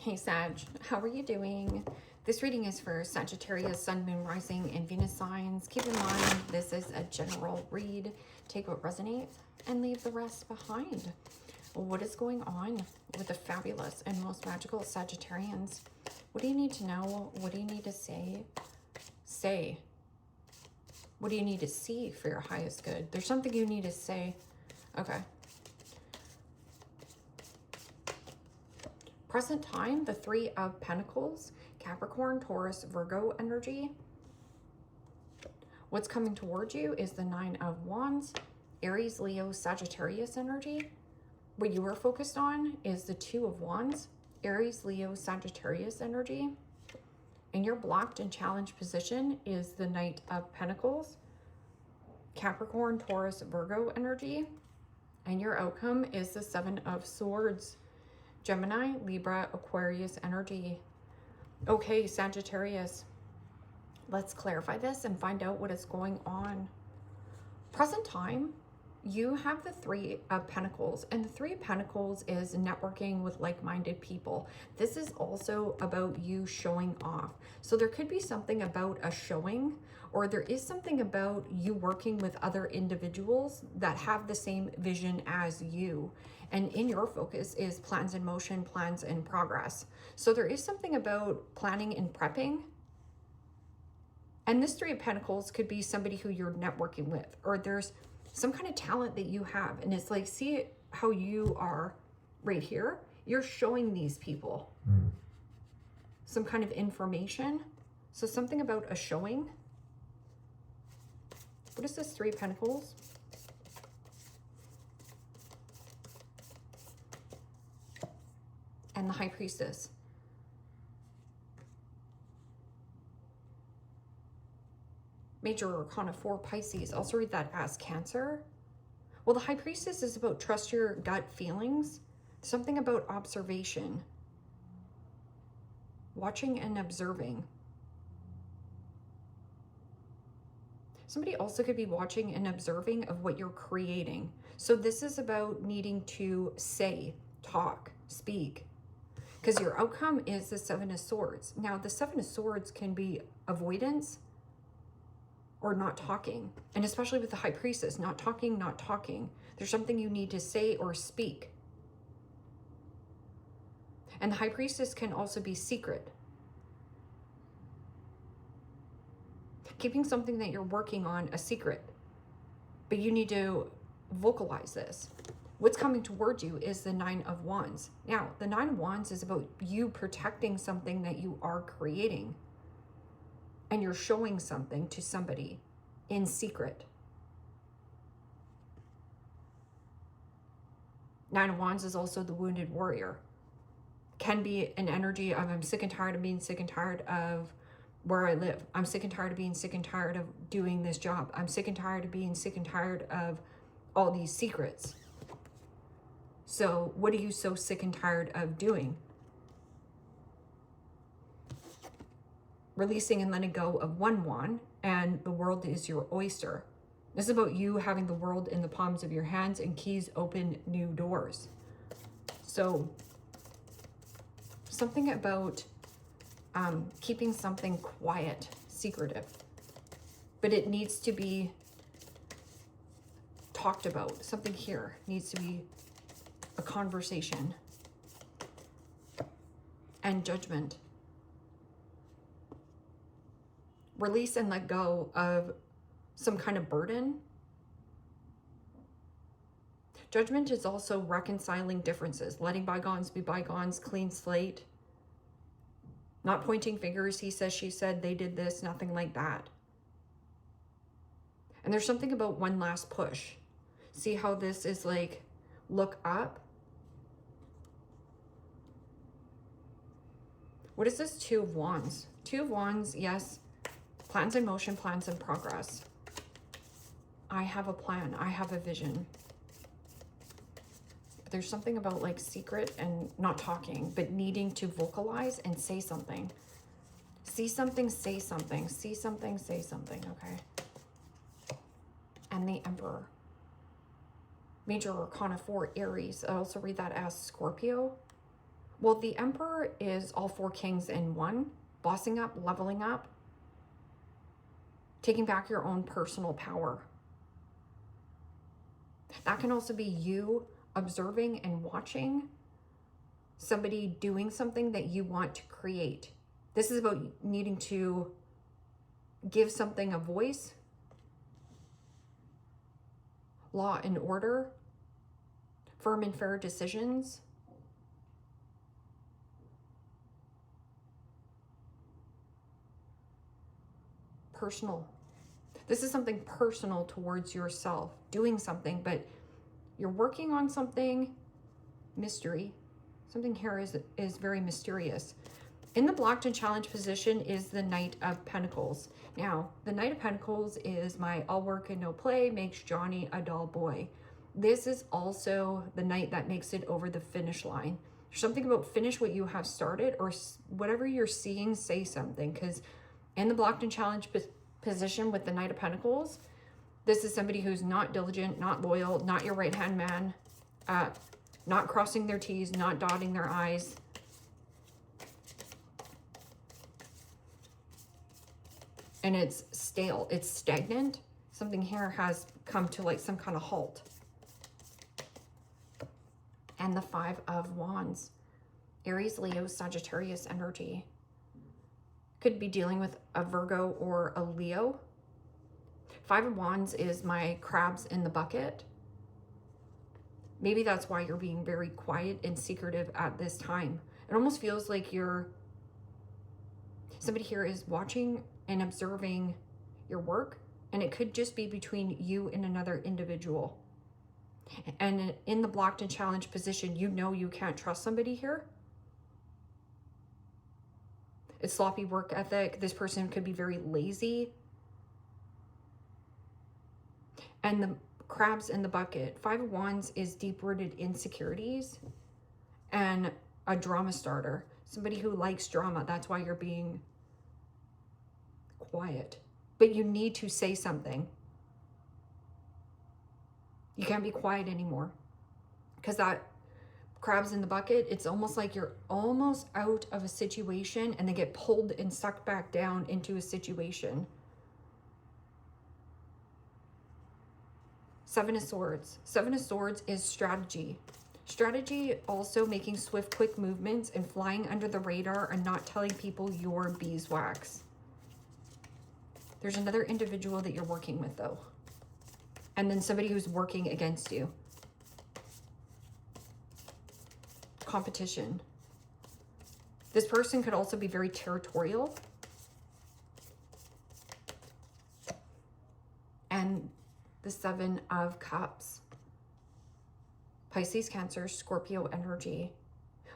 Hey Sag, how are you doing? This reading is for Sagittarius, Sun, Moon, Rising, and Venus signs. Keep in mind, this is a general read. Take what resonates and leave the rest behind. What is going on with the fabulous and most magical Sagittarians? What do you need to know? What do you need to say? Say. What do you need to see for your highest good? There's something you need to say. Okay. Present time, the Three of Pentacles, Capricorn, Taurus, Virgo energy. What's coming towards you is the Nine of Wands, Aries, Leo, Sagittarius energy. What you are focused on is the Two of Wands, Aries, Leo, Sagittarius energy. And your blocked and challenged position is the Knight of Pentacles, Capricorn, Taurus, Virgo energy. And your outcome is the Seven of Swords, Gemini, Libra, Aquarius energy. Okay, Sagittarius, let's clarify this and find out what is going on. Present time, you have the Three of Pentacles, and the Three of Pentacles is networking with like-minded people. This is also about you showing off. So there could be something about a showing, or there is something about you working with other individuals that have the same vision as you. And in your focus is plans in motion, plans in progress. So there is something about planning and prepping. And this Three of Pentacles could be somebody who you're networking with, or there's some kind of talent that you have. And it's like, see how you are right here? You're showing these people some kind of information. So something about a showing. What is this Three of Pentacles? And the High Priestess. Major Arcana 4, Pisces. Also read that as Cancer. Well, the High Priestess is about trust your gut feelings. Something about observation. Watching and observing. Somebody also could be watching and observing of what you're creating. So this is about needing to say, talk, speak. Because your outcome is the Seven of Swords. Now, the Seven of Swords can be avoidance or not talking. And especially with the High Priestess, not talking, not talking. There's something you need to say or speak. And the High Priestess can also be secret. Keeping something that you're working on a secret. But you need to vocalize this. What's coming towards you is the Nine of Wands. Now, the Nine of Wands is about you protecting something that you are creating. And you're showing something to somebody in secret. Nine of Wands is also the wounded warrior. Can be an energy of I'm sick and tired of being sick and tired of where I live. I'm sick and tired of being sick and tired of doing this job. I'm sick and tired of being sick and tired of all these secrets. So what are you so sick and tired of doing? Releasing and letting go of one wand, and the world is your oyster. This is about you having the world in the palms of your hands, and keys open new doors. So something about keeping something quiet, secretive, but it needs to be talked about. Something here needs to be a conversation. And Judgment. Release and let go of some kind of burden. Judgment is also reconciling differences, letting bygones be bygones, clean slate. Not pointing fingers, he says, she said, they did this, nothing like that. And there's something about one last push. See how this is like, look up. What is this Two of Wands? Two of Wands, yes. Plans in motion, plans in progress. I have a plan. I have a vision. But there's something about like secret and not talking, but needing to vocalize and say something. See something, say something. See something, say something, okay? And the Emperor. Major Arcana 4, Aries. I also read that as Scorpio. Well, the Emperor is all 4 kings in one, bossing up, leveling up, taking back your own personal power. That can also be you observing and watching somebody doing something that you want to create. This is about needing to give something a voice, law and order, firm and fair decisions. Personal. This is something personal towards yourself, doing something, but you're working on something, mystery. Something here is very mysterious. In the blocked and challenged position is the Knight of Pentacles. Now, the Knight of Pentacles is my all work and no play makes Johnny a dull boy. This is also the Knight that makes it over the finish line. There's something about finish what you have started, or whatever you're seeing, say something. Because in the blocked and challenged position with the Knight of Pentacles, this is somebody who's not diligent, not loyal, not your right-hand man, not crossing their T's, not dotting their I's. And it's stale, it's stagnant. Something here has come to like some kind of halt. And the 5 of Wands, Aries, Leo, Sagittarius energy. Could be dealing with a Virgo or a Leo. 5 of Wands is my crabs in the bucket. Maybe that's why you're being very quiet and secretive at this time. It almost feels like somebody here is watching and observing your work, and it could just be between you and another individual. And in the blocked and challenged position, you know you can't trust somebody here. It's sloppy work ethic. This person could be very lazy. And the crabs in the bucket, 5 of Wands is deep-rooted insecurities and a drama starter. Somebody who likes drama. That's why you're being quiet. But you need to say something. You can't be quiet anymore. Because that crabs in the bucket, it's almost like you're almost out of a situation and they get pulled and sucked back down into a situation. 7 of Swords. 7 of Swords is strategy. Strategy, also making swift, quick movements and flying under the radar and not telling people your beeswax. There's another individual that you're working with though. And then somebody who's working against you. Competition. This person could also be very territorial. And the 7 of Cups. Pisces, Cancer, Scorpio energy.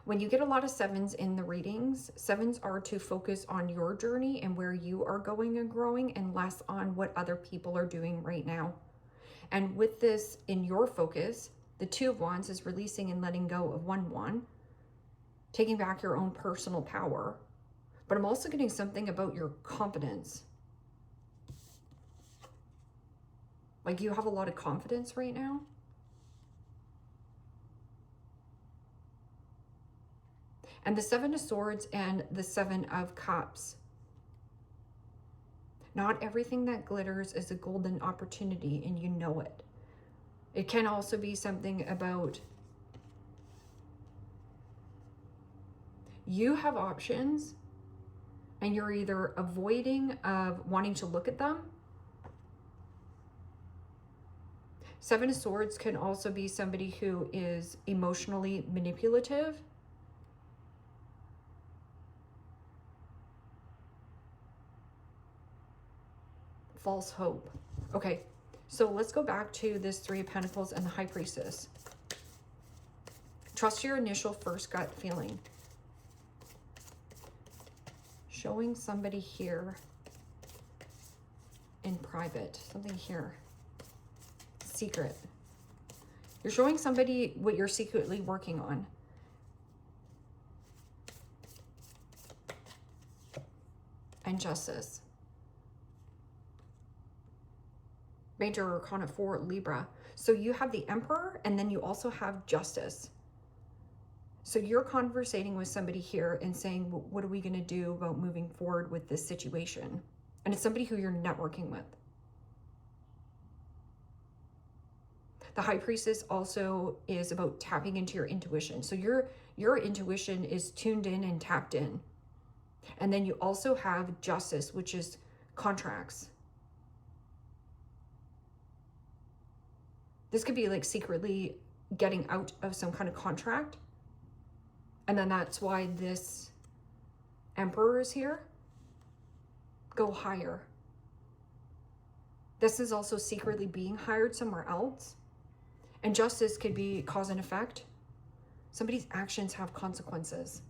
When you get a lot of 7s in the readings, 7s are to focus on your journey and where you are going and growing, and less on what other people are doing right now. And with this in your focus, the 2 of Wands is releasing and letting go of 1-1, taking back your own personal power. But I'm also getting something about your confidence. Like you have a lot of confidence right now. And the 7 of Swords and the 7 of Cups. Not everything that glitters is a golden opportunity, and you know it. It can also be something about you have options and you're either avoiding of wanting to look at them. 7 of Swords can also be somebody who is emotionally manipulative. False hope. Okay, so let's go back to this 3 of Pentacles and the High Priestess. Trust your initial first gut feeling. Showing somebody here in private. Something here. Secret. You're showing somebody what you're secretly working on. And Justice. Major Arcana for Libra. So you have the Emperor and then you also have Justice. So you're conversating with somebody here and saying, what are we going to do about moving forward with this situation? And it's somebody who you're networking with. The High Priestess also is about tapping into your intuition. So your intuition is tuned in and tapped in. And then you also have Justice, which is contracts. This could be like secretly getting out of some kind of contract. And then that's why this Emperor is here. Go higher. This is also secretly being hired somewhere else. And Justice could be cause and effect. Somebody's actions have consequences.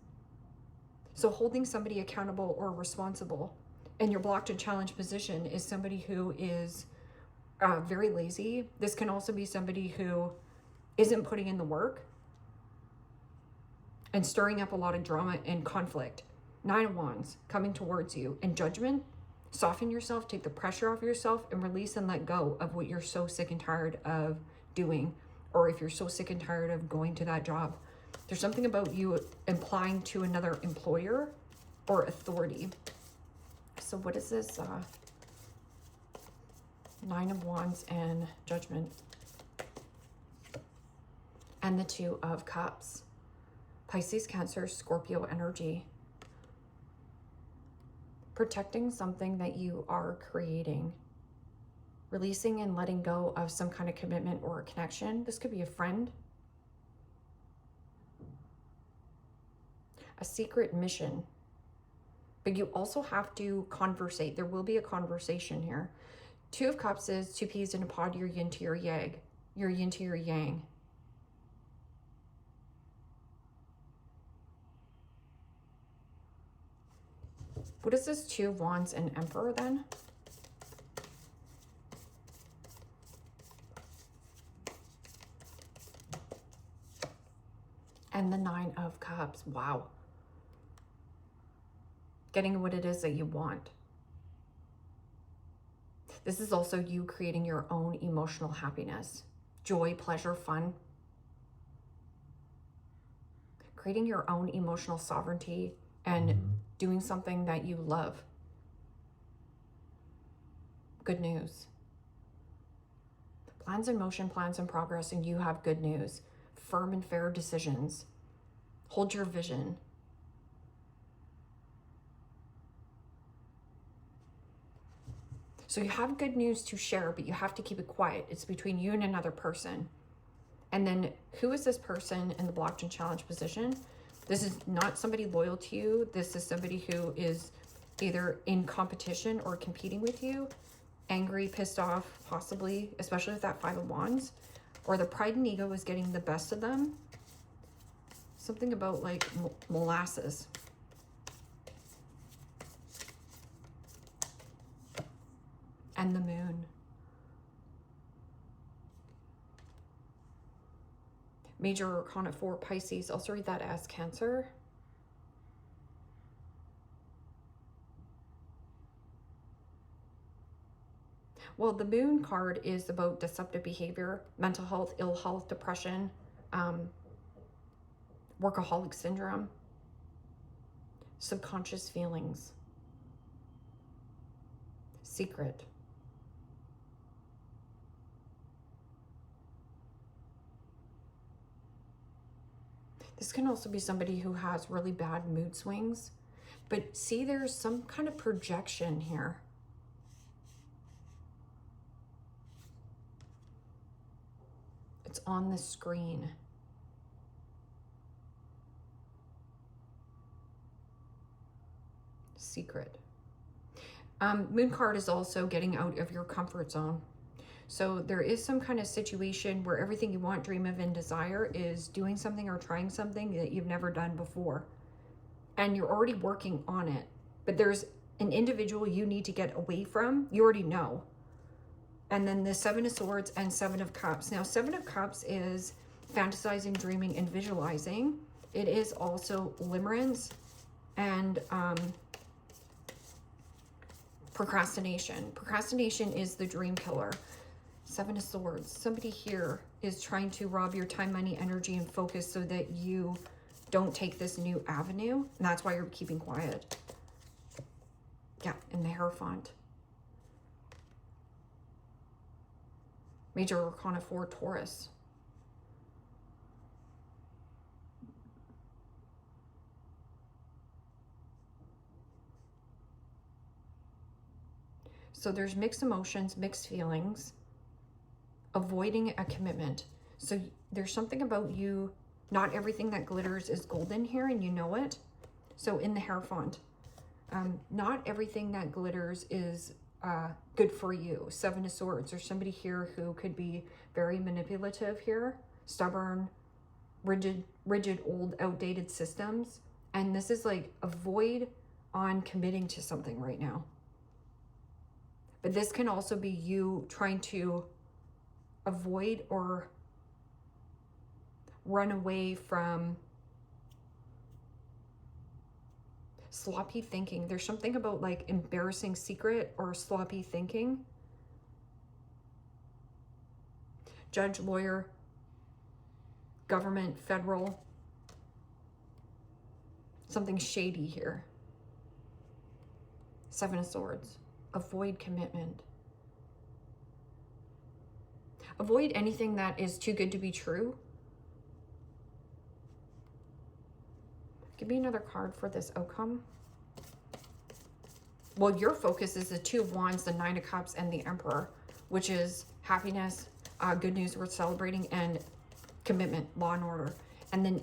So holding somebody accountable or responsible. And your blocked and challenged position is somebody who is very lazy. This can also be somebody who isn't putting in the work and stirring up a lot of drama and conflict. 9 of Wands coming towards you. And Judgment, soften yourself, take the pressure off yourself, and release and let go of what you're so sick and tired of doing. Or if you're so sick and tired of going to that job. There's something about you implying to another employer or authority. So what is this? 9 of Wands and Judgment. And the 2 of Cups. Pisces, Cancer, Scorpio energy. Protecting something that you are creating. Releasing and letting go of some kind of commitment or a connection. This could be a friend. A secret mission. But you also have to conversate. There will be a conversation here. 2 of Cups is 2 peas in a pod, your yin to your yang. Your yin to your yang. What is this 2 of Wands and Emperor then? And the 9 of Cups. Wow. Getting what it is that you want. This is also you creating your own emotional happiness. Joy, pleasure, fun. Creating your own emotional sovereignty and doing something that you love. Good news. Plans in motion, plans in progress, and you have good news. Firm and fair decisions. Hold your vision. So you have good news to share, but you have to keep it quiet. It's between you and another person. And then who is this person in the blocked and challenged position? This is not somebody loyal to you. This is somebody who is either in competition or competing with you. Angry, pissed off, possibly, especially with that 5 of Wands. Or the pride and ego is getting the best of them. Something about like molasses. And the Moon. Major Arcana 4, Pisces. Also read that as Cancer. Well, the Moon card is about deceptive behavior, mental health, ill health, depression, workaholic syndrome, subconscious feelings, secret. This can also be somebody who has really bad mood swings. But see, there's some kind of projection here. It's on the screen. Secret. Moon card is also getting out of your comfort zone. So there is some kind of situation where everything you want, dream of, and desire is doing something or trying something that you've never done before. And you're already working on it. But there's an individual you need to get away from. You already know. And then the 7 of Swords and 7 of Cups. Now, 7 of Cups is fantasizing, dreaming, and visualizing. It is also limerence and procrastination. Procrastination is the dream killer. 7 of Swords. Somebody here is trying to rob your time, money, energy, and focus so that you don't take this new avenue, and that's why you're keeping quiet. Yeah, in the Hierophant. Major Arcana 4, Taurus. So there's mixed emotions, mixed feelings, avoiding a commitment. So there's something about you, not everything that glitters is golden here, and you know it. So in the Hierophant, not everything that glitters is good for you. Seven of Swords. There's somebody here who could be very manipulative here, stubborn, rigid, old, outdated systems. And this is like avoid on committing to something right now. But this can also be you trying to avoid or run away from sloppy thinking. There's something about like embarrassing secret or sloppy thinking. Judge, lawyer, government, federal. Something shady here. Seven of Swords. Avoid commitment. Avoid anything that is too good to be true. Give me another card for this outcome. Well, your focus is the Two of Wands, the Nine of Cups, and the Emperor, which is happiness, good news worth celebrating, and commitment, law and order. And then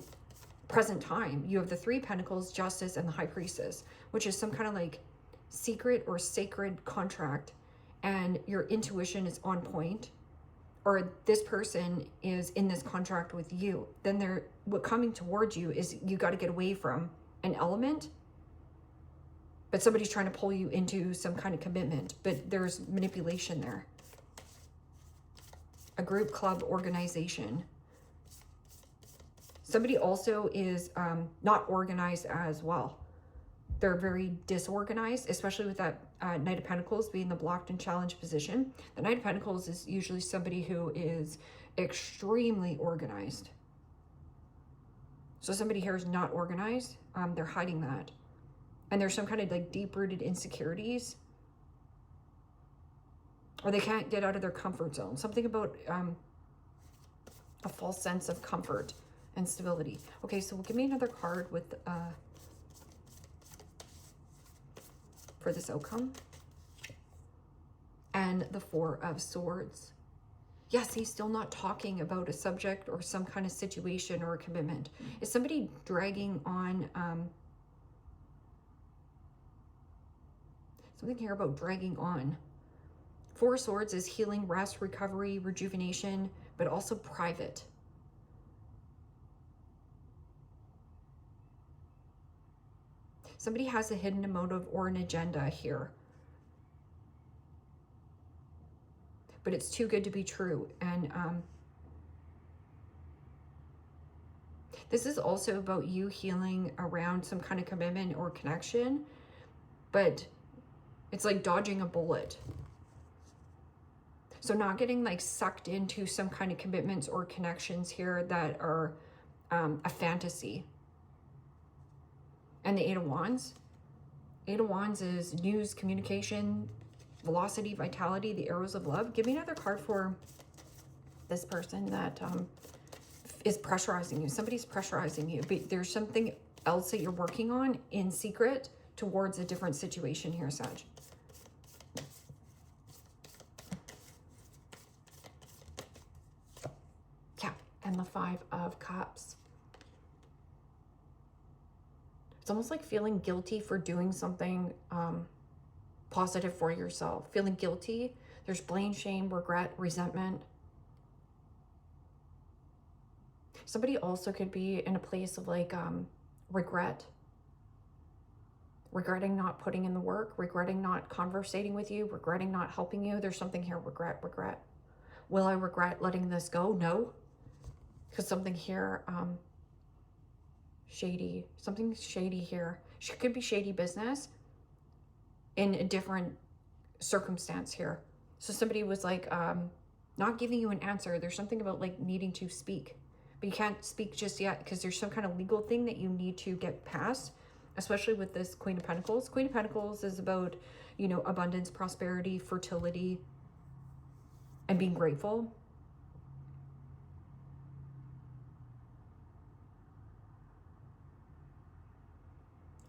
present time, you have the Three of Pentacles, Justice, and the High Priestess, which is some kind of like secret or sacred contract, and your intuition is on point, or this person is in this contract with you. Then what coming towards you is you got to get away from an element, but somebody's trying to pull you into some kind of commitment, but there's manipulation there. A group, club, organization. Somebody also is not organized as well. They're very disorganized, especially with that Knight of Pentacles being the blocked and challenged position. The Knight of Pentacles is usually somebody who is extremely organized. So somebody here is not organized. They're hiding that. And there's some kind of like deep-rooted insecurities. Or they can't get out of their comfort zone. Something about a false sense of comfort and stability. Okay, so give me another card with... for this outcome. And the Four of Swords. Yes, he's still not talking about a subject or some kind of situation or a commitment. Is somebody dragging on something here about dragging on? Four of Swords is healing, rest, recovery, rejuvenation, but also private. Somebody has a hidden motive or an agenda here. But it's too good to be true. And this is also about you healing around some kind of commitment or connection. But it's like dodging a bullet. So not getting like sucked into some kind of commitments or connections here that are a fantasy. And the Eight of Wands. Eight of Wands is news, communication, velocity, vitality, the arrows of love. Give me another card for this person that is pressurizing you. Somebody's pressurizing you, but there's something else that you're working on in secret towards a different situation here, Sag. Yeah, and the Five of Cups. It's almost like feeling guilty for doing something positive for yourself. Feeling guilty. There's blame, shame, regret, resentment. Somebody also could be in a place of like regret. Regretting not putting in the work. Regretting not conversating with you. Regretting not helping you. There's something here. Regret. Will I regret letting this go? No. Because something here... shady, something shady here. Could be shady business in a different circumstance here. So somebody was like not giving you an answer. There's something about like needing to speak, but you can't speak just yet because there's some kind of legal thing that you need to get past, especially with this Queen of Pentacles. Queen of Pentacles is about, you know, abundance, prosperity, fertility, and being grateful.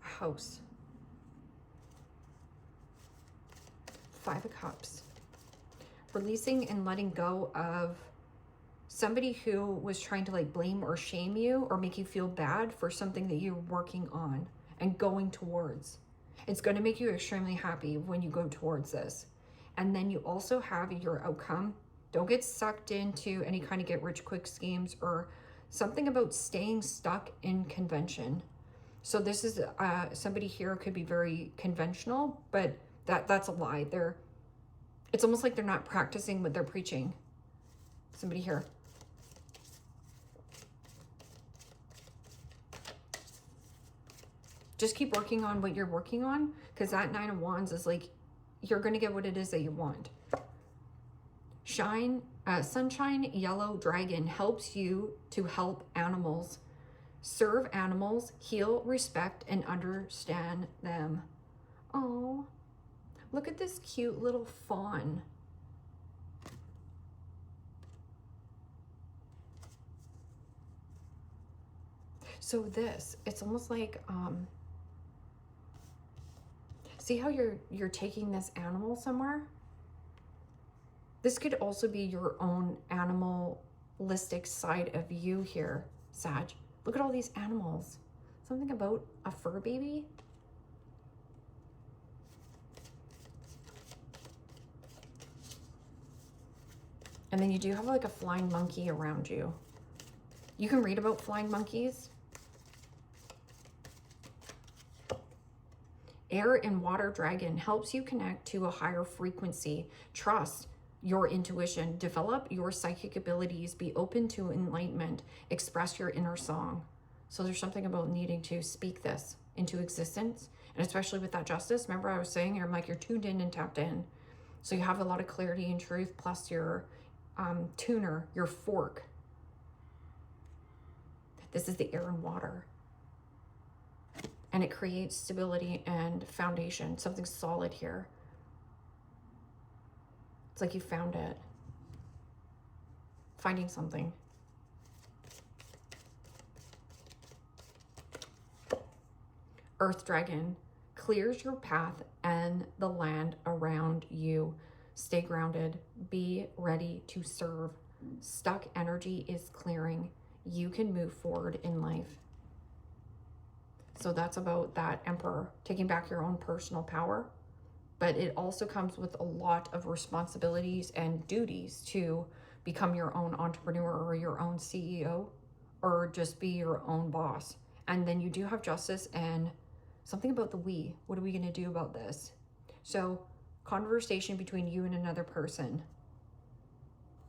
House. 5 of Cups. Releasing and letting go of somebody who was trying to like blame or shame you or make you feel bad for something that you're working on and going towards. It's going to make you extremely happy when you go towards this. And then you also have your outcome. Don't get sucked into any kind of get rich quick schemes or something about staying stuck in convention. So this is somebody here could be very conventional, but that's a lie. It's almost like they're not practicing what they're preaching. Somebody here. Just keep working on what you're working on, because that 9 of Wands is like, you're going to get what it is that you want. Sunshine Yellow Dragon helps you to help animals. Serve animals, heal, respect, and understand them. Oh, look at this cute little fawn. So this, it's almost like, see how you're taking this animal somewhere? This could also be your own animalistic side of you here, Sag. Look at all these animals. Something about a fur baby. And then you do have like a flying monkey around you. You can read about flying monkeys. Air and Water Dragon helps you connect to a higher frequency. Trust your intuition, develop your psychic abilities, be open to enlightenment, express your inner song. So there's something about needing to speak this into existence. And especially with that Justice, remember I was saying, you're like, you're tuned in and tapped in. So you have a lot of clarity and truth, plus your tuner, your fork. This is the air and water. And it creates stability and foundation, something solid here. It's like you found it. Finding something. Earth Dragon clears your path and the land around you. Stay grounded. Be ready to serve. Stuck energy is clearing. You can move forward in life. So that's about that Emperor, taking back your own personal power. But it also comes with a lot of responsibilities and duties to become your own entrepreneur or your own CEO, or just be your own boss. And then you do have Justice and something about the we. What are we going to do about this? So conversation between you and another person.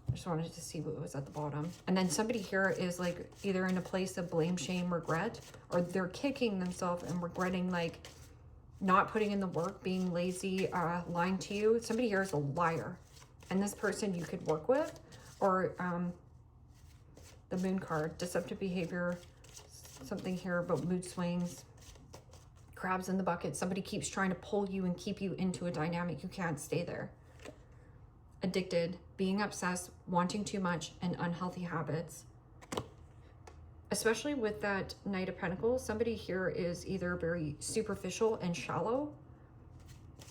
I just wanted to see what was at the bottom. And then somebody here is like either in a place of blame, shame, regret, or they're kicking themselves and regretting like not putting in the work, being lazy, lying to you. Somebody here is a liar. And this person you could work with, or the Moon card, deceptive behavior, something here about mood swings, crabs in the bucket. Somebody keeps trying to pull you and keep you into a dynamic. You can't stay there. Addicted, being obsessed, wanting too much, and unhealthy habits. Especially with that Knight of Pentacles, somebody here is either very superficial and shallow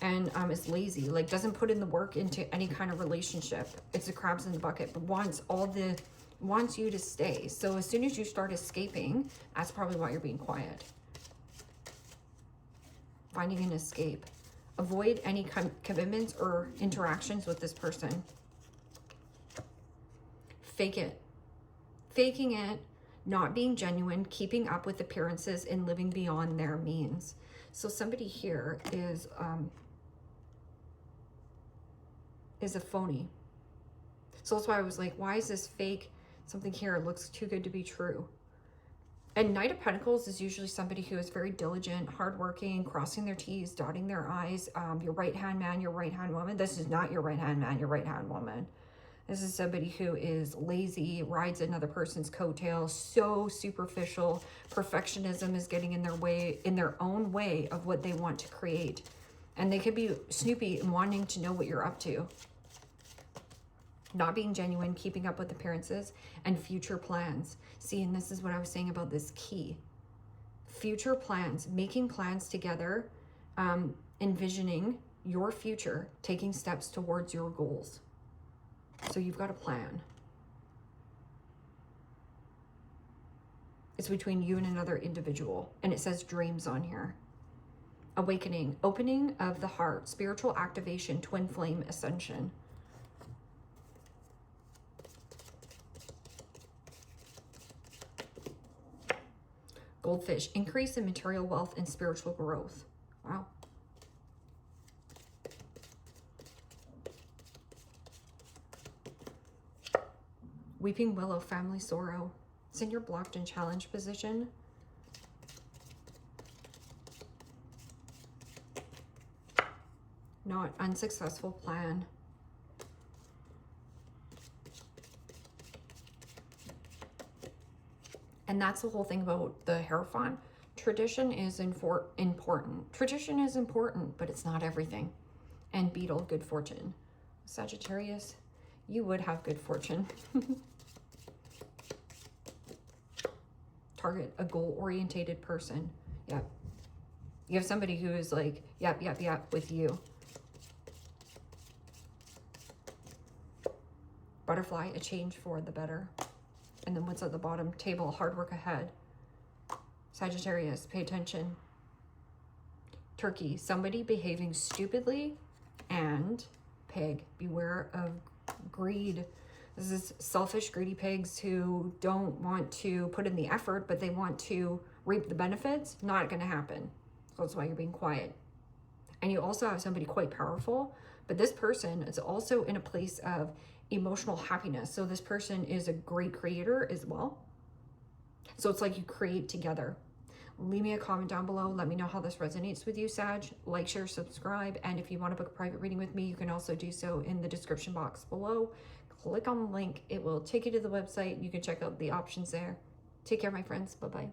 and is lazy, like doesn't put in the work into any kind of relationship. It's the crabs in the bucket, but wants you to stay. So as soon as you start escaping, that's probably why you're being quiet. Finding an escape. Avoid any commitments or interactions with this person. Fake it. Faking it, not being genuine, keeping up with appearances, and living beyond their means. So somebody here is a phony. So that's why I was like, why is this fake? Something here looks too good to be true. And Knight of Pentacles is usually somebody who is very diligent, hardworking, crossing their T's, dotting their I's. Your right-hand man, your right-hand woman. This is not your right-hand man, your right-hand woman. This is somebody who is lazy, rides another person's coattails, so superficial. Perfectionism is getting in their way, in their own way of what they want to create. And they could be snoopy and wanting to know what you're up to. Not being genuine, keeping up with appearances, and future plans. See, and this is what I was saying about this key. Future plans, making plans together, envisioning your future, taking steps towards your goals. So you've got a plan. It's between you and another individual. And it says dreams on here. Awakening, opening of the heart, spiritual activation, twin flame ascension. Goldfish, increase in material wealth and spiritual growth. Wow. Weeping willow, family sorrow. It's in your blocked and challenged position. Not unsuccessful plan. And that's the whole thing about the Hierophant. Tradition is important. Tradition is important, but it's not everything. And Beetle, good fortune. Sagittarius, you would have good fortune. Target, a goal-orientated person. Yep. You have somebody who is like, yep, with you. Butterfly, a change for the better. And then what's at the bottom? Table, hard work ahead. Sagittarius, pay attention. Turkey, somebody behaving stupidly. And pig, beware of greed. This is selfish, greedy pigs who don't want to put in the effort, but they want to reap the benefits. Not going to happen. So that's why you're being quiet. And you also have somebody quite powerful, but this person is also in a place of emotional happiness. So this person is a great creator as well. So it's like you create together. Leave me a comment down below. Let me know how this resonates with you, Sag. Like, share, subscribe. And if you want to book a private reading with me, you can also do so in the description box below. Click on the link. It will take you to the website. You can check out the options there. Take care, my friends. Bye-bye.